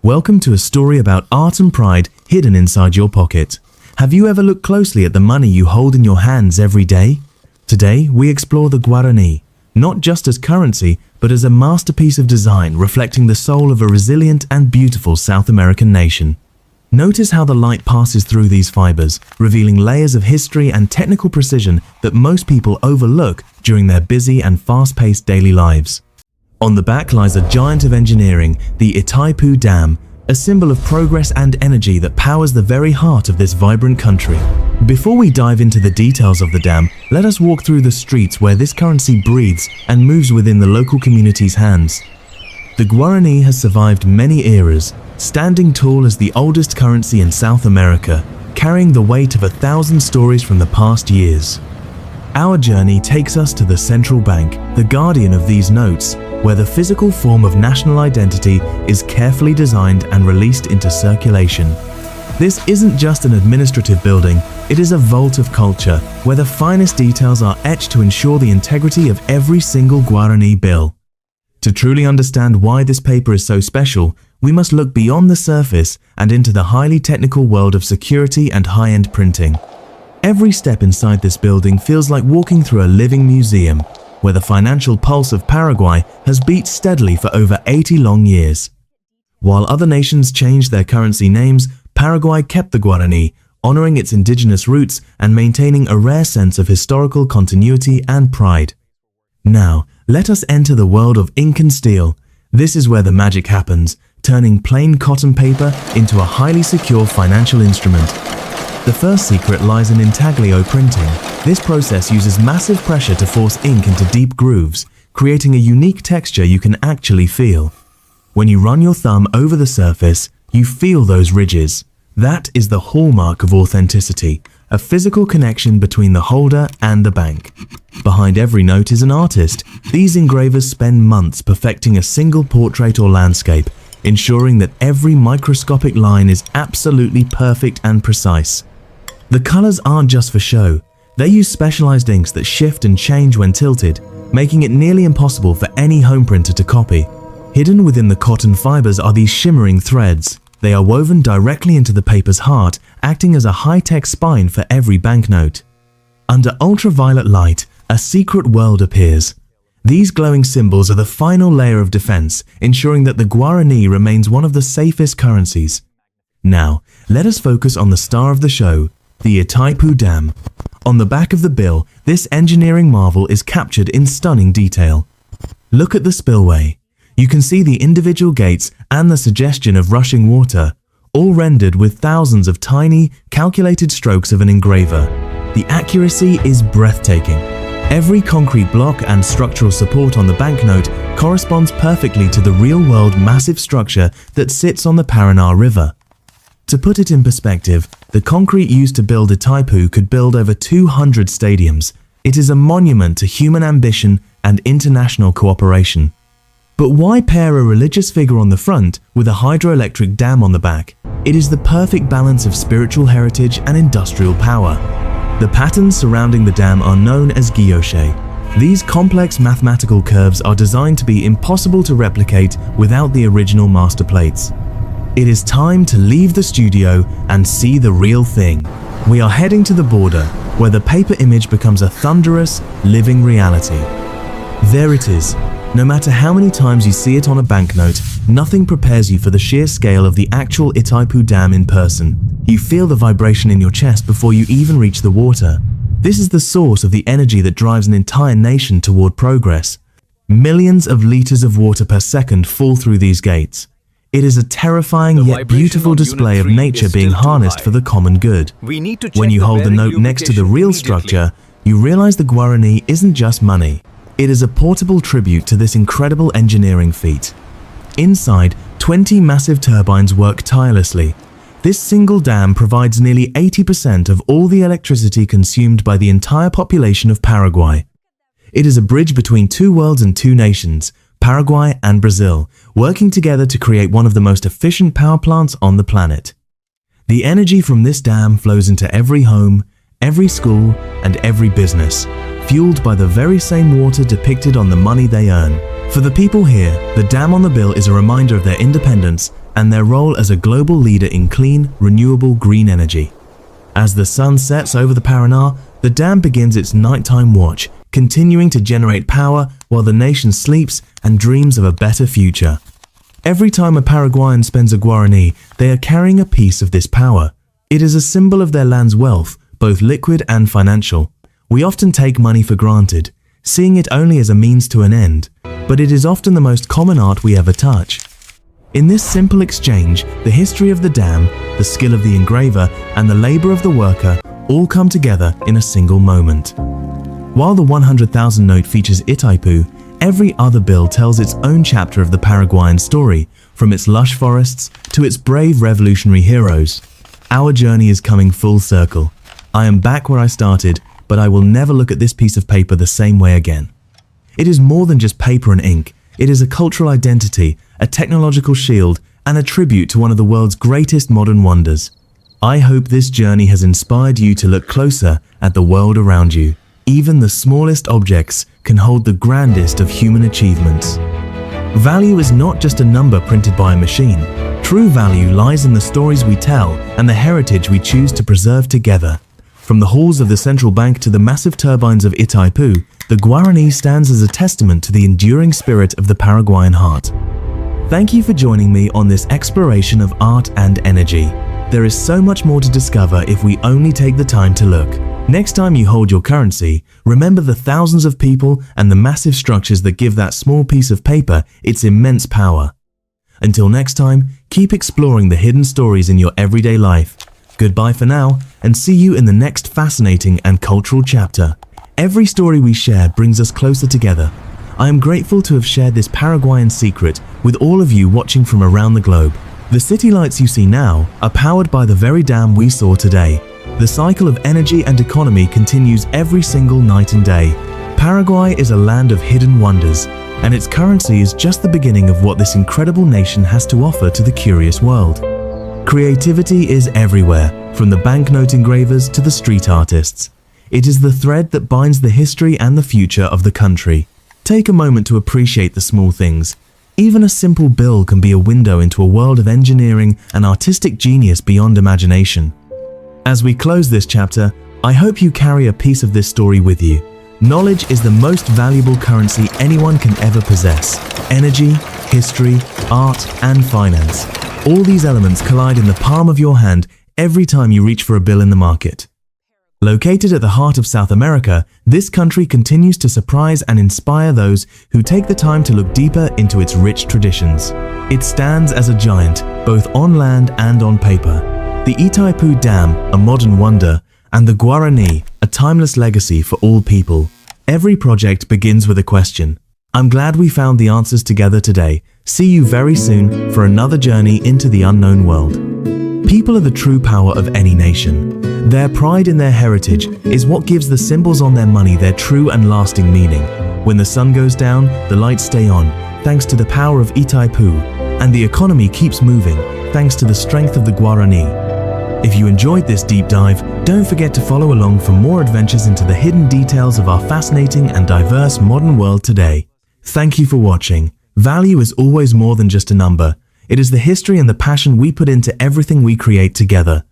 Welcome to a story about art and pride hidden inside your pocket. Have you ever looked closely at the money you hold in your hands every day? Today, we explore the Guarani, not just as currency, but as a masterpiece of design reflecting the soul of a resilient and beautiful South American nation. Notice how the light passes through these fibers, revealing layers of history and technical precision that most people overlook during their busy and fast-paced daily lives. On the back lies a giant of engineering, the Itaipu Dam, a symbol of progress and energy that powers the very heart of this vibrant country. Before we dive into the details of the dam, let us walk through the streets where this currency breathes and moves within the local community's hands. The Guarani has survived many eras, standing tall as the oldest currency in South America, carrying the weight of 1,000 stories from the past years. Our journey takes us to the Central Bank, the guardian of these notes, where the physical form of national identity is carefully designed and released into circulation. This isn't just an administrative building, it is a vault of culture, where the finest details are etched to ensure the integrity of every single Guarani bill. To truly understand why this paper is so special, we must look beyond the surface and into the highly technical world of security and high-end printing. Every step inside this building feels like walking through a living museum, where the financial pulse of Paraguay has beat steadily for over 80 long years. While other nations changed their currency names, Paraguay kept the Guarani, honoring its indigenous roots and maintaining a rare sense of historical continuity and pride. Now, let us enter the world of ink and steel. This is where the magic happens, turning plain cotton paper into a highly secure financial instrument. The first secret lies in Intaglio printing. This process uses massive pressure to force ink into deep grooves, creating a unique texture you can actually feel. When you run your thumb over the surface, you feel those ridges. That is the hallmark of authenticity, a physical connection between the holder and the bank. Behind every note is an artist. These engravers spend months perfecting a single portrait or landscape, ensuring that every microscopic line is absolutely perfect and precise. The colors aren't just for show. They use specialized inks that shift and change when tilted, making it nearly impossible for any home printer to copy. Hidden within the cotton fibers are these shimmering threads. They are woven directly into the paper's heart, acting as a high-tech spine for every banknote. Under ultraviolet light, a secret world appears. These glowing symbols are the final layer of defense, ensuring that the Guarani remains one of the safest currencies. Now, let us focus on the star of the show, the Itaipu Dam. On the back of the bill, this engineering marvel is captured in stunning detail. Look at the spillway. You can see the individual gates and the suggestion of rushing water, all rendered with thousands of tiny, calculated strokes of an engraver. The accuracy is breathtaking. Every concrete block and structural support on the banknote corresponds perfectly to the real-world massive structure that sits on the Paraná River. To put it in perspective, the concrete used to build Itaipu could build over 200 stadiums. It is a monument to human ambition and international cooperation. But why pair a religious figure on the front with a hydroelectric dam on the back? It is the perfect balance of spiritual heritage and industrial power. The patterns surrounding the dam are known as guilloche. These complex mathematical curves are designed to be impossible to replicate without the original master plates. It is time to leave the studio and see the real thing. We are heading to the border, where the paper image becomes a thunderous, living reality. There it is. No matter how many times you see it on a banknote, nothing prepares you for the sheer scale of the actual Itaipu Dam in person. You feel the vibration in your chest before you even reach the water. This is the source of the energy that drives an entire nation toward progress. Millions of liters of water per second fall through these gates. It is a terrifying yet beautiful display of nature being harnessed for the common good. When you hold the note next to the real structure, you realize the Guarani isn't just money. It is a portable tribute to this incredible engineering feat. Inside, 20 massive turbines work tirelessly. This single dam provides nearly 80% of all the electricity consumed by the entire population of Paraguay. It is a bridge between two worlds and two nations, Paraguay and Brazil, working together to create one of the most efficient power plants on the planet. The energy from this dam flows into every home, every school, and every business, fueled by the very same water depicted on the money they earn. For the people here, the dam on the bill is a reminder of their independence and their role as a global leader in clean, renewable green energy. As the sun sets over the Paraná, the dam begins its nighttime watch, continuing to generate power while the nation sleeps and dreams of a better future. Every time a Paraguayan spends a Guarani, they are carrying a piece of this power. It is a symbol of their land's wealth, both liquid and financial. We often take money for granted, seeing it only as a means to an end, but it is often the most common art we ever touch. In this simple exchange, the history of the dam, the skill of the engraver, and the labor of the worker all come together in a single moment. While the 100,000 note features Itaipu, every other bill tells its own chapter of the Paraguayan story, from its lush forests to its brave revolutionary heroes. Our journey is coming full circle. I am back where I started, but I will never look at this piece of paper the same way again. It is more than just paper and ink. It is a cultural identity, a technological shield, and a tribute to one of the world's greatest modern wonders. I hope this journey has inspired you to look closer at the world around you. Even the smallest objects can hold the grandest of human achievements. Value is not just a number printed by a machine. True value lies in the stories we tell and the heritage we choose to preserve together. From the halls of the Central Bank to the massive turbines of Itaipu, the Guarani stands as a testament to the enduring spirit of the Paraguayan heart. Thank you for joining me on this exploration of art and energy. There is so much more to discover if we only take the time to look. Next time you hold your currency, remember the thousands of people and the massive structures that give that small piece of paper its immense power. Until next time, keep exploring the hidden stories in your everyday life. Goodbye for now, and see you in the next fascinating and cultural chapter. Every story we share brings us closer together. I am grateful to have shared this Paraguayan secret with all of you watching from around the globe. The city lights you see now are powered by the very dam we saw today. The cycle of energy and economy continues every single night and day. Paraguay is a land of hidden wonders, and its currency is just the beginning of what this incredible nation has to offer to the curious world. Creativity is everywhere, from the banknote engravers to the street artists. It is the thread that binds the history and the future of the country. Take a moment to appreciate the small things. Even a simple bill can be a window into a world of engineering and artistic genius beyond imagination. As we close this chapter, I hope you carry a piece of this story with you. Knowledge is the most valuable currency anyone can ever possess. Energy, history, art, and finance. All these elements collide in the palm of your hand every time you reach for a bill in the market. Located at the heart of South America, this country continues to surprise and inspire those who take the time to look deeper into its rich traditions. It stands as a giant, both on land and on paper. The Itaipu Dam, a modern wonder, and the Guarani, a timeless legacy for all people. Every project begins with a question. I'm glad we found the answers together today. See you very soon for another journey into the unknown world. People are the true power of any nation. Their pride in their heritage is what gives the symbols on their money their true and lasting meaning. When the sun goes down, the lights stay on, thanks to the power of Itaipu, and the economy keeps moving, thanks to the strength of the Guarani. If you enjoyed this deep dive, don't forget to follow along for more adventures into the hidden details of our fascinating and diverse modern world today. Thank you for watching. Value is always more than just a number. It is the history and the passion we put into everything we create together.